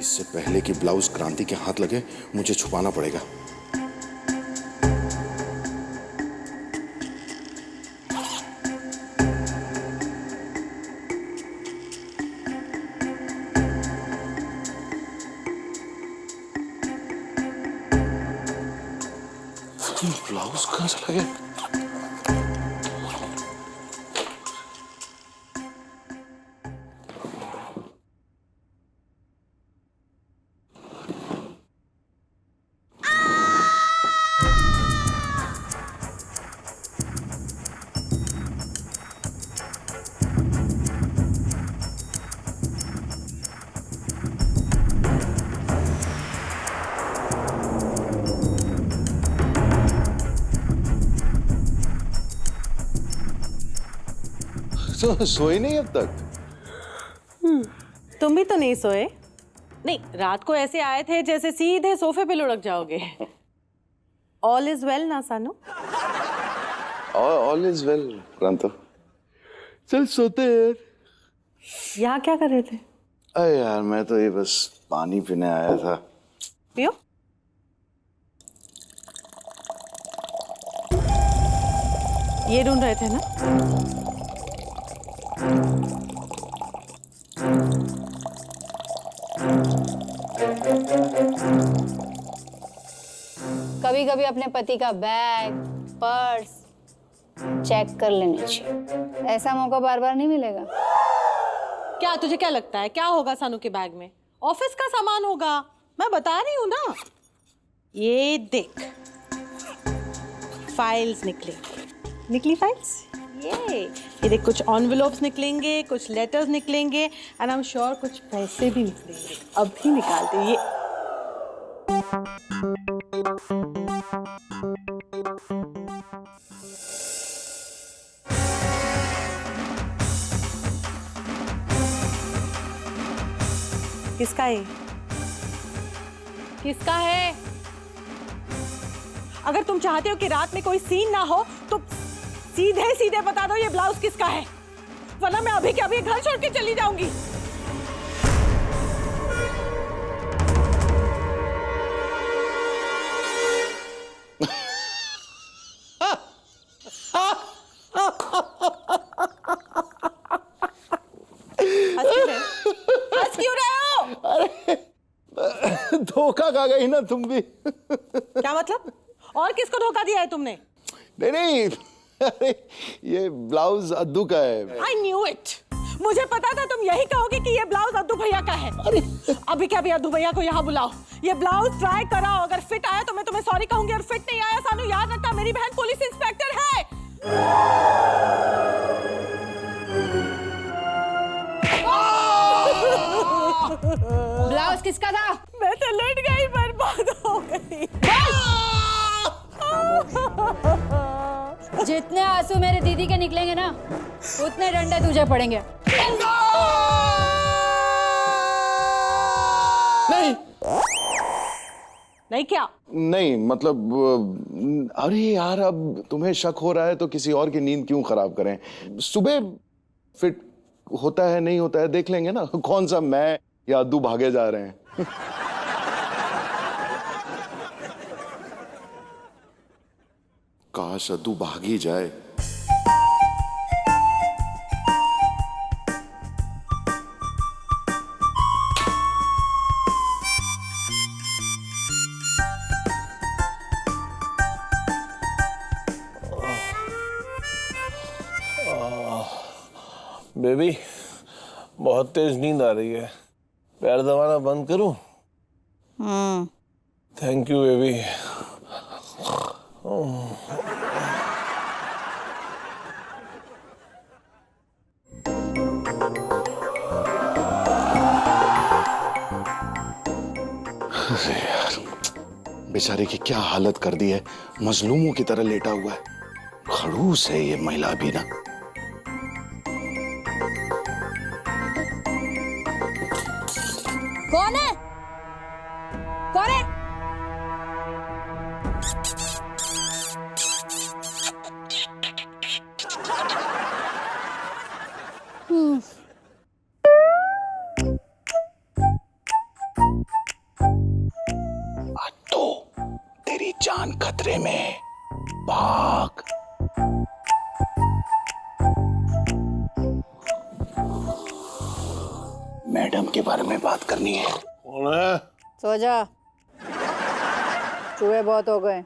इससे पहले कि ब्लाउज क्रांति के हाथ लगे मुझे छुपाना पड़ेगा। ब्लाउज कहाँ चला गया? तो सोए नहीं अब तक? तुम भी तो नहीं सोए? नहीं, रात को ऐसे आए थे जैसे सीधे सोफे पे लुढ़क जाओगे। ऑल इज वेल ना सानू? ऑल इज वेल क्रांतो। चल सोते हैं। यहाँ क्या कर रहे थे? अरे यार मैं तो ये बस पानी पीने आया था। पियो। ये ढूंढ रहे थे ना? कभी कभी अपने पति का बैग, पर्स चेक कर लेनी चाहिए। ऐसा मौका बार बार नहीं मिलेगा। क्या तुझे क्या लगता है क्या होगा सानू के बैग में? ऑफिस का सामान होगा, मैं बता रही हूँ ना। ये देख, फाइल्स निकली फाइल्स। ये देख, कुछ एनवेलप्स निकलेंगे, कुछ लेटर्स निकलेंगे, एंड आई एम श्योर कुछ पैसे भी निकलेंगे। अभी निकालते ये। किसका है? किसका है? अगर तुम चाहते हो कि रात में कोई सीन ना हो तो सीधे सीधे बता दो ये ब्लाउज किसका है, वरना मैं अभी के अभी घर छोड़ के चली जाऊंगी। हंस क्यों रहे हो? अरे धोखा खा गई ना तुम भी। क्या मतलब? और किसको धोखा दिया है तुमने? नहीं अरे ये ब्लाउज अद्दू का है। I knew it. मुझे पता था तुम यही कहोगे कि ये ब्लाउज अद्दू भैया का है। अरे अभी क्या भी अद्दू भैया को यहाँ बुलाओ, ये ब्लाउज ट्राई कराओ, अगर फिट आया तो मैं तुम्हें सॉरी कहूंगी, और फिट नहीं आया सानू याद रखना मेरी बहन पुलिस इंस्पेक्टर है। ब्लाउज किसका था? मैं तो लट गई, बर्बाद हो गई। जितने आंसू मेरे दीदी के निकलेंगे ना, उतने डंडे तुझे पड़ेंगे। नहीं नहीं क्या? नहीं मतलब अरे यार अब तुम्हें शक हो रहा है तो किसी और की नींद क्यों खराब करें। सुबह फिट होता है नहीं होता है देख लेंगे ना, कौन सा मैं या अद्दू भागे जा रहे हैं। काश अद्दू भाग ही जाए। बेबी बहुत तेज नींद आ रही है, पैर दबाना बंद करूं? Thank you baby. अरे यार बेचारे की क्या हालत कर दी है, मजलूमों की तरह लेटा हुआ है। खड़ूस है ये महिला भी ना। कौन है? कौन है? जान खतरे में, भाग। मैडम के बारे में बात करनी है। कौन है? सो जा, चूहे बहुत हो गए,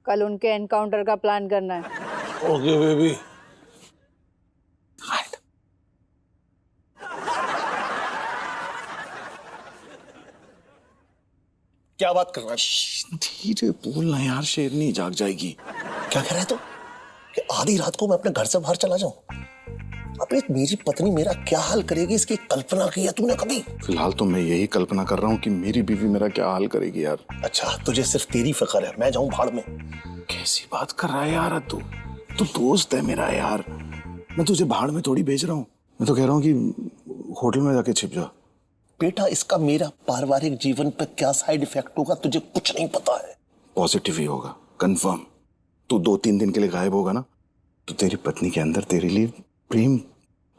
कल उनके एनकाउंटर का प्लान करना है। Okay baby. क्या बात कर रहा है? धीरे बोलना यार, शेरनी जाग जाएगी। क्या कह रहा है तू कि आधी रात को मैं अपने घर से बाहर चला जाऊं? अबे मेरी पत्नी मेरा क्या हाल करेगी, इसकी कल्पना की है तूने कभी? फिलहाल तो मैं यही कल्पना कर रहा हूँ कि मेरी बीवी मेरा क्या हाल करेगी यार। अच्छा, तुझे सिर्फ तेरी फिक्र है, मैं जाऊं भाड़ में? कैसी बात कर रहा है यार तू? तू दोस्त है मेरा यार, मैं तुझे भाड़ में थोड़ी भेज रहा हूँ। मैं तो कह रहा हूँ कि होटल में जाके छिप जा। बेटा, इसका मेरा पारिवारिक जीवन पे क्या साइड इफेक्ट होगा तुझे कुछ नहीं पता है। पॉजिटिव ही होगा, कंफर्म। तू 2-3 दिन के लिए गायब होगा ना, तो तेरी पत्नी के अंदर तेरे लिए प्रेम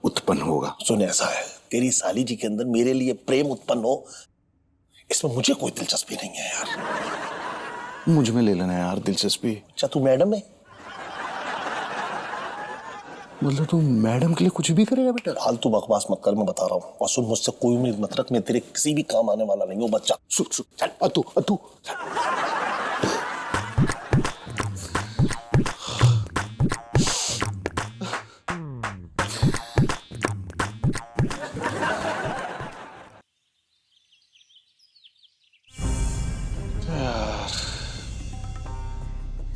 उत्पन्न होगा। सुन, ऐसा है, तेरी साली जी के अंदर मेरे लिए प्रेम उत्पन्न हो, इसमें मुझे कोई दिलचस्पी नहीं है यार। मुझ में ले लेना यार दिलचस्पी। अच्छा, तू मैडम है? मतलब तू मैडम के लिए कुछ भी करेगा बेटा? फालतू बकवास मत कर, मैं बता रहा हूँ। और सुन, मुझसे कोई उम्मीद मत रख, मैं तेरे किसी भी काम आने वाला नहीं हूँ बच्चा। सुन चल, अतु अतु।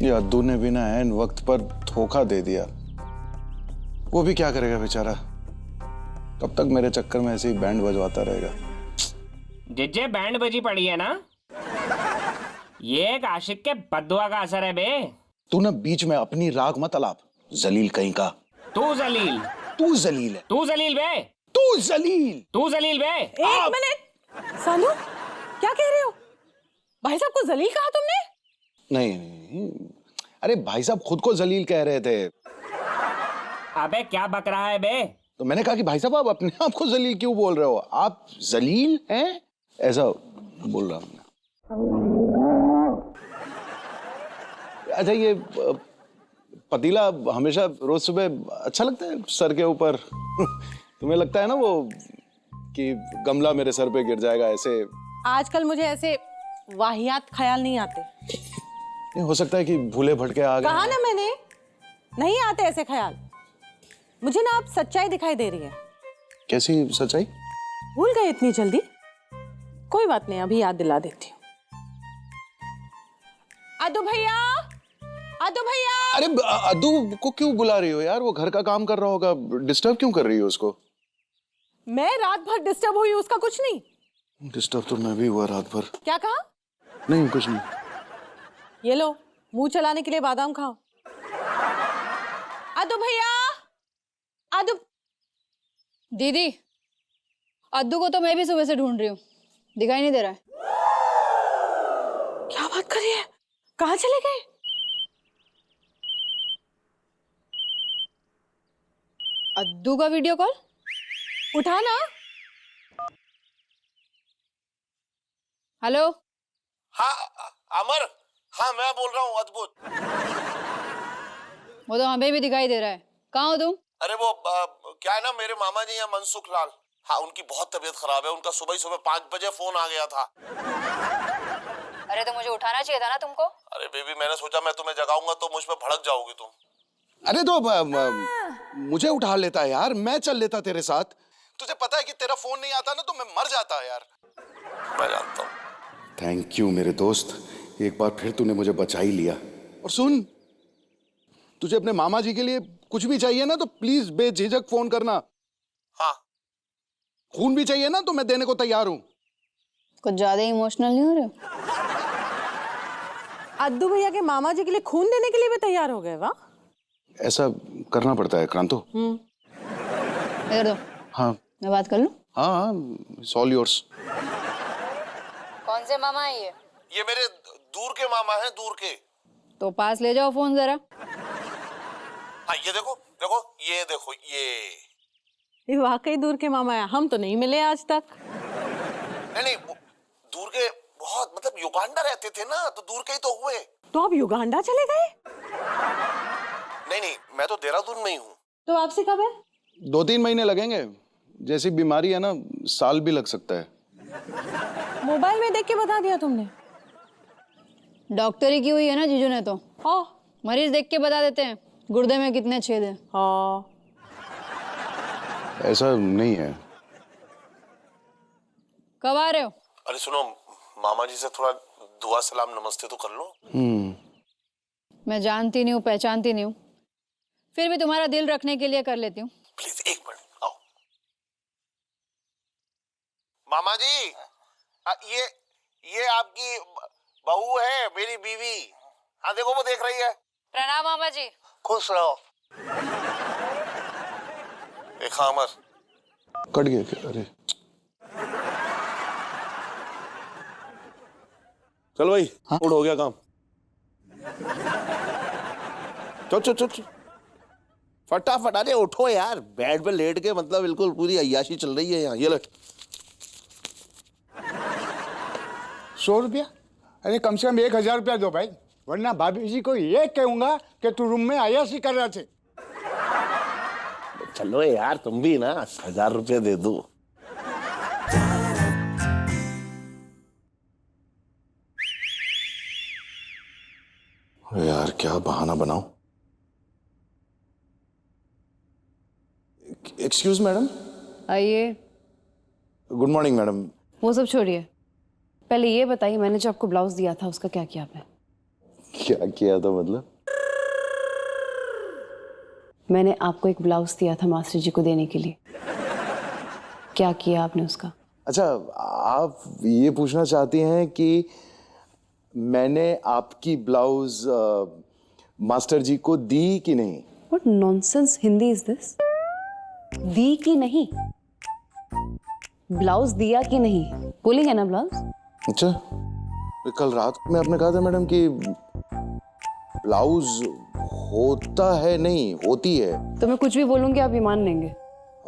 ये अद्दू ने भी ना ऐन वक्त पर धोखा दे दिया। वो भी क्या करेगा बेचारा, कब तक मेरे चक्कर में ऐसे ही बैंड बजवाता रहेगा। जिज्जे बैंड बजी पड़ी है ना, ये एक आशिक के बद्दुआ का असर है बे। तू ना बीच में अपनी राग मत अलाप, जलील कहीं का। तू जलील, तू जलील है, तू जलील बे, तू जलील। तू जलील बे। एक मिनट, सानू क्या कह रहे हो? भाई साहब को जलील कहा तुमने? नहीं, अरे भाई साहब खुद को जलील कह रहे थे। अबे क्या बक रहा है बे? तो मैंने कहा कि भाई साहब आप अपने आप को जलील क्यों बोल रहे हो? आप जलील हैं, ऐसा बोल रहा हूँ। अच्छा, ये पतीला हमेशा रोज सुबह अच्छा लगता है सर के ऊपर? तुम्हें लगता है ना वो कि गमला मेरे सर पे गिर जाएगा ऐसे? आजकल मुझे ऐसे वाहियात ख्याल नहीं आते। हो सकता है कि भूले भटके आ गए। कहा ना मैंने, नहीं आते ऐसे ख्याल। मुझे ना आप सच्चाई दिखाई दे रही है। कैसी सच्चाई? भूल गए इतनी जल्दी? कोई बात नहीं, अभी याद दिला देती हूँ। अद्दू भैया, अद्दू भैया। अरे अद्दू को क्यों बुला रही हो यार? वो घर का काम कर रहा होगा, डिस्टर्ब क्यों कर रही हो उसको? मैं रात भर डिस्टर्ब हुई, उसका कुछ नहीं। डिस्टर्ब तो मैं भी हुआ रात भर। क्या कहा? नहीं, कुछ नहीं। ये लो, मुंह चलाने के लिए बादाम खाओ। अद्दू भैया, अद्दू। दीदी, अद्दू को तो मैं भी सुबह से ढूंढ रही हूँ, दिखाई नहीं दे रहा है। क्या बात कर रही है? कहाँ चले गए? अद्दू का वीडियो कॉल उठा ना। हेलो। हाँ अमर, हाँ मैं बोल रहा हूँ अद्भुत। वो तो हमें भी दिखाई दे रहा है, कहाँ हो तुम? अरे वो क्या है ना, मेरे मामा जी हैं मनसुख लाल। हाँ, उनकी बहुत तबीयत खराब है, उनका सुबह ही सुबह 5 बजे फोन आ गया था। अरे तो मुझे उठाना चाहिए था ना तुमको। अरे बेबी, मैंने सोचा मैं तुम्हें जगाऊंगा तो मुझ पे भड़क जाओगी तुम। अरे तो मुझे उठा लेता है यार, मैं चल लेता तेरे साथ। तुझे पता है कि तेरा फोन नहीं आता ना तो मैं मर जाता यार। मैं जानता हूँ। थैंक यू मेरे दोस्त, एक बार फिर तूने मुझे बचा ही लिया। और सुन, तुझे अपने मामा जी के लिए कुछ भी चाहिए ना तो प्लीज बेझिझक फोन करना। हाँ, खून भी चाहिए ना तो मैं देने को तैयार हूँ। कुछ ज्यादा इमोशनल नहीं हो रहे हो? अद्दू भैया के मामा जी के लिए खून देने के लिए भी तैयार हो गए? वाह। ऐसा करना पड़ता है क्रांतो। इधर दो। हाँ मैं बात कर लूं? हाँ, इट्स ऑल योर्स। कौन से मामा है ये? ये मेरे दूर के मामा हैं, दूर के। तो पास ले जाओ फोन जरा। हाँ, ये देखो देखो, ये देखो, ये वाकई दूर के मामा है, हम तो नहीं मिले आज तक। नहीं, दूर के बहुत, मतलब युगांडा रहते थे ना, तो दूर के ही तो हुए। तो आप युगांडा चले गए? नहीं, मैं तो देहरादून में ही हूँ। तो आपसे कब है? 2-3 महीने लगेंगे। जैसी बीमारी है ना, साल भी लग सकता है। मोबाइल में देख के बता दिया तुमने? डॉक्टरी की हुई है ना जीजू ने तो, हाँ मरीज देख के बता देते हैं गुर्दे में कितने छेद हैं। हाँ। ऐसा नहीं है। कब आ रहे हो? अरे सुनो, मामा जी से थोड़ा दुआ सलाम नमस्ते तो कर लो। मैं जानती नहीं हूँ, पहचानती नहीं हूँ, फिर भी तुम्हारा दिल रखने के लिए कर लेती हूँ। प्लीज 1 मिनट आओ। मामा जी, ये आपकी बहू है, मेरी बीवी। हाँ देखो, वो देख रही है। प्रणाम मामा जी। खुश रहो। अमर कट गया क्या? अरे चल भाई, उड़ हो गया काम। चल फटाफट, अरे उठो यार, बेड पे लेट के मतलब बिल्कुल पूरी अय्याशी चल रही है यहाँ। ये लो। 100 रुपया? अरे कम से कम 1000 रुपया दो भाई, वरना भाभी जी को ये कहूंगा कि तू रूम में अय्याशी कर रहे थे। चलो यार, तुम भी ना 1000 रुपया दे दो। यार क्या बहाना बनाऊं? Excuse madam. आइए। Good morning madam. वो सब छोड़िए, पहले ये बताइए, मैंने जो आपको ब्लाउज दिया था उसका क्या किया आपने? क्या किया था मतलब? मैंने आपको एक ब्लाउज दिया था मास्टर जी को देने के लिए, क्या किया आपने उसका? अच्छा, आप ये पूछना चाहती हैं कि मैंने आपकी ब्लाउज मास्टर जी को दी कि नहीं? What nonsense Hindi is this? दी कि नहीं? ब्लाउज दिया कि नहीं, बोलेंगे ना ब्लाउज? अच्छा, तो कल रात में आपने कहा था मैडम कि ब्लाउज होता है, नहीं होती है। तो मैं कुछ भी बोलूंगी आप ये मान लेंगे?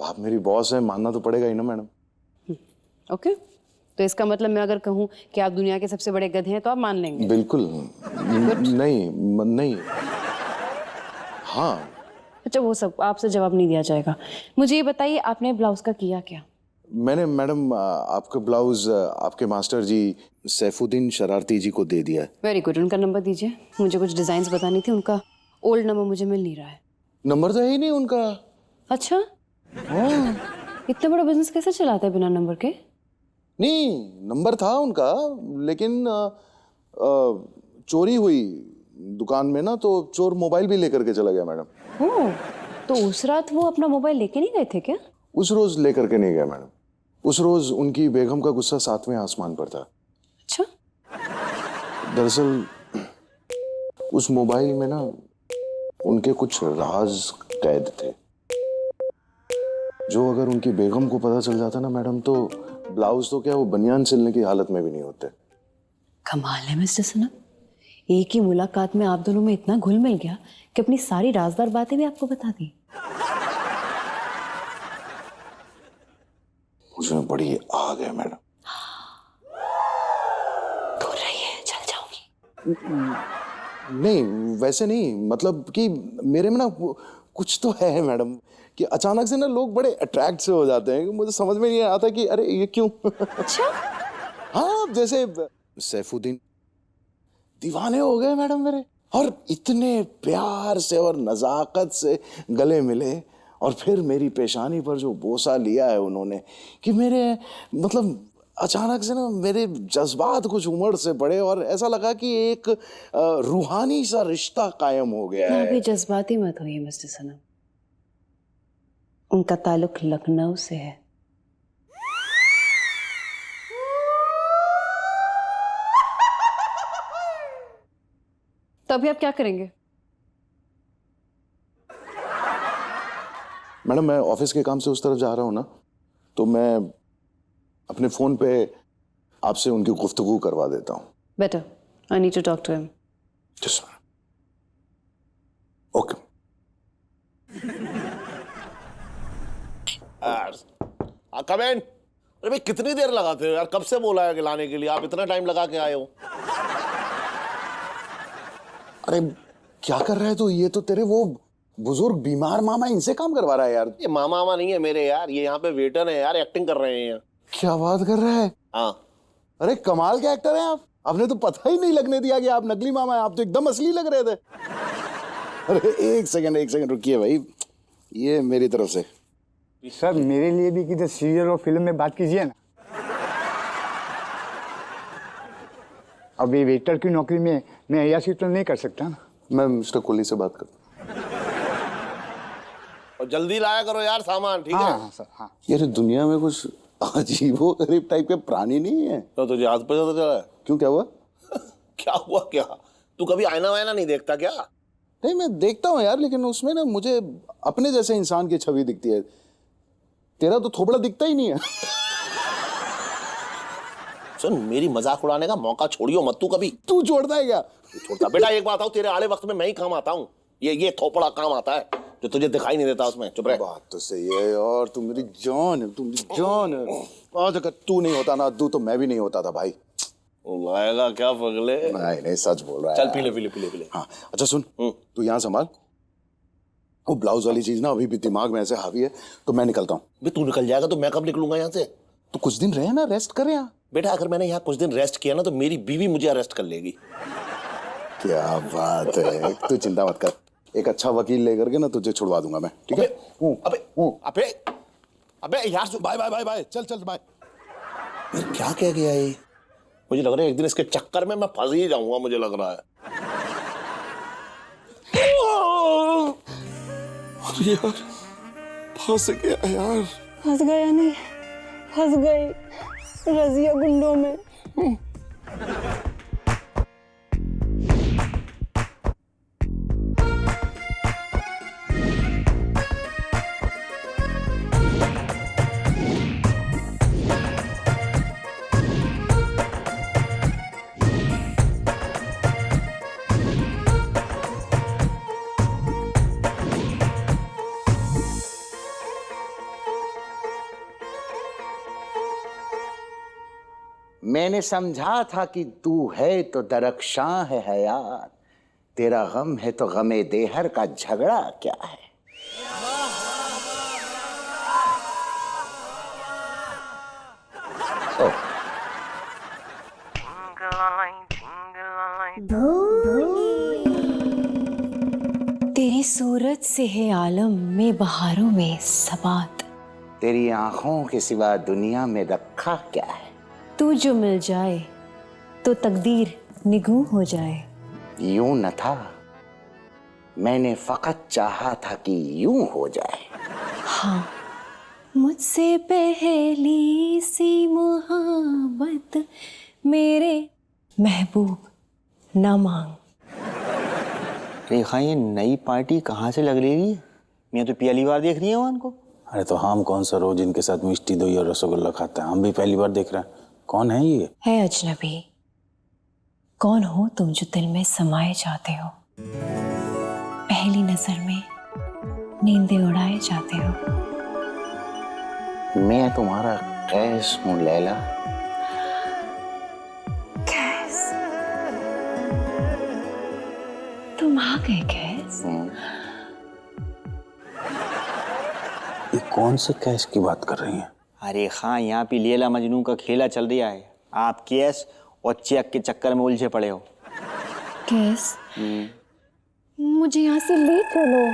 आप मेरी बॉस है, मानना तो पड़ेगा ही ना मैडम। ओके, तो इसका मतलब मैं अगर कहूँ कि आप दुनिया के सबसे बड़े गधे हैं तो आप मान लेंगे? बिल्कुल नहीं। हाँ। अच्छा, वो सब आपसे जवाब नहीं दिया जाएगा। मुझे ये बताइए, आपने ब्लाउज का किया क्या? मैंने मैडम आपका ब्लाउज आपके मास्टर जी सैफुद्दीन शरारती जी को दे दिया है। वेरी गुड, उनका नंबर दीजिए, मुझे कुछ डिजाइन्स बतानी थी, उनका ओल्ड नंबर मुझे मिल नहीं रहा है। नंबर तो है ही नहीं उनका। अच्छा, इतना बड़ा बिजनेस कैसे चलाता है बिना नंबर के? नहीं, नंबर था उनका, लेकिन चोरी हुई दुकान में ना, तो चोर मोबाइल भी लेकर के चला गया मैडम। ओह, तो उस रात वो अपना मोबाइल लेके नहीं गए थे क्या? उस रोज लेकर के नहीं गया मैडम। उस रोज उनकी बेगम का गुस्सा 7वें आसमान पर था। अच्छा, दरअसल उस मोबाइल में ना उनके कुछ राज कैद थे, जो अगर उनकी बेगम को पता चल जाता ना मैडम, तो ब्लाउज तो क्या, वो बनियान सिलने की हालत में भी नहीं होते। कमाल है मिस्टर सनम, एक ही मुलाकात में आप दोनों में इतना घुल मिल गया कि अपनी सारी राजदार बातें भी आपको बता दी। मुझे बड़ी आग है मैडम। बोल रही है चल जाऊंगी। नहीं, वैसे नहीं, मतलब कि मेरे में ना कुछ तो है मैडम, कि अचानक से ना लोग बड़े अट्रैक्ट से हो जाते हैं। मुझे समझ में नहीं आता कि अरे ये क्यों। अच्छा, हाँ, जैसे सैफुद्दीन दीवाने हो गए मैडम मेरे, और इतने प्यार से और नजाकत से गले मिले, और फिर मेरी पेशानी पर जो बोसा लिया है उन्होंने, कि मेरे मतलब अचानक से ना मेरे जज्बात कुछ उमड़ से पड़े, और ऐसा लगा कि एक रूहानी सा रिश्ता कायम हो गया है। अभी जज्बाती मत होइए मिस्टर सनम, उनका ताल्लुक लखनऊ से है। तो अभी आप क्या करेंगे? मैडम, मैं ऑफिस के काम से उस तरफ जा रहा हूँ ना, तो मैं अपने फोन पे आपसे उनकी गुफ्तगू करवा देता हूँ। Better, I need to talk to him. Just okay. Come in. अरे भाई, कितनी देर लगाते हो यार? कब से बोला है कि लाने के लिए, आप इतना टाइम लगा के आए हो। अरे क्या कर रहा है तू? ये तो तेरे वो बुजुर्ग बीमार मामा, इनसे काम करवा रहा है यार। ये मामा मामा नहीं है मेरे यार, ये यहाँ पे वेटर है यार, एक्टिंग कर रहे हैं। क्या बात कर रहा है? हाँ। अरे कमाल के एक्टर हैं आप। आपने तो पता ही नहीं लगने दिया कि आप नकली मामा हैं, आप तो एकदम असली लग रहे थे। अरे एक सेकंड रुकिए भाई, ये मेरी तरफ से। सर मेरे लिए भी किसी सीरियल और फिल्म में बात कीजिए ना। अब ये वेटर की नौकरी में मैं अय्याशी तो नहीं कर सकता ना। मैं मिस्टर कोहली से बात करता और जल्दी लाया करो यार सामान, ठीक है? हाँ सर हाँ। हूँ। यार दुनिया में कुछ अजीबो गरीब टाइप के प्राणी नहीं है। तो तुझे हाथ पता चला है? क्यों, क्या हुआ? क्या हुआ क्या? तू कभी आईना वायना नहीं देखता क्या? नहीं मैं देखता हूँ यार, लेकिन उसमें ना मुझे अपने जैसे इंसान की छवि दिखती है। तेरा तो थोबड़ा दिखता ही नहीं है। सुन, मेरी मजाक उड़ाने का मौका छोड़ियो मत तू कभी। तू छोड़ता है क्या? छोड़ता बेटा, एक बात आओ, तेरे आले वक्त में मैं ही काम आता हूँ। ये थोपड़ा काम आता है जो तुझे दिखाई नहीं देता उसमें। चुप रह। बात तो सही है यार, तू मेरी जान है, तू मेरी जान है। आज अगर तू नहीं होता ना तू, तो मैं भी नहीं होता था भाई। लाएगा क्या पगले? नहीं सच बोल रहा है। चल पी ले। हाँ अच्छा सुन, तू यहाँ संभाल। वो ब्लाउज वाली चीज ना अभी भी दिमाग में ऐसे हावी है, तो मैं निकलता हूँ। तू निकल जाएगा तो मैं कब निकलूंगा यहाँ से? तो कुछ दिन रहे ना, रेस्ट कर यहाँ। बेटा अगर मैंने यहाँ कुछ दिन रेस्ट किया ना तो मेरी बीवी मुझे अरेस्ट कर लेगी। क्या बात है, तू चिंता मत कर, एक अच्छा वकील लेकर के ना तुझे छुड़वा दूंगा मैं, ठीक है? अबे यार बाय, चल बाय। क्या कह गया ये? मुझे लग रहा है एक दिन इसके चक्कर में मैं फंस ही जाऊंगा, मुझे लग रहा है। यार फंस गया यार। फंस गया नहीं, फंस गई रजिया गुंडों में। मैंने समझा था कि तू है तो दरख्शां है हयात, तेरा गम है तो गमे देहर का झगड़ा क्या है। तेरी सूरत से है आलम में बहारों में सबात, तेरी आंखों के सिवा दुनिया में रखा क्या है। तू जो मिल जाए तो तकदीर निगूं हो जाए। यूं न था, मैंने फकत चाहा था कि यूं हो जाए। हाँ, मुझसे पहली सी मोहब्बत मेरे महबूब ना मांग। रेखा, ये नई पार्टी कहाँ से लग रही है? मैं तो पहली बार देख रही हूँ उनको। अरे तो हम कौन सा रोज इनके साथ मिष्टी दही और रसगुल्ला खाते हैं, हम भी पहली बार देख रहे हैं। कौन है ये? है अजनबी। कौन हो तुम जो दिल में समाए जाते हो, पहली नजर में नींदें उड़ाए जाते हो। मैं तुम्हारा कैस हूँ लैला। कैस? तुम आ गए कैस? ये कौन से कैश की बात कर रही हैं? अरे हाँ, यहाँ पे लैला मजनू का खेला चल रहा है। आप कैश और चेक के चक्कर में उलझे पड़े हो। कैस? मुझे यहाँ से ले चलो।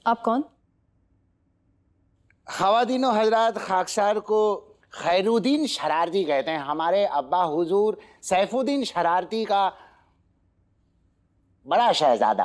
आप कौन? खवातीनो हजरात, खाकसार को खैरुद्दीन शरारती कहते हैं। हमारे अब्बा हुजूर सैफुद्दीन शरारती का बड़ा शहजादा।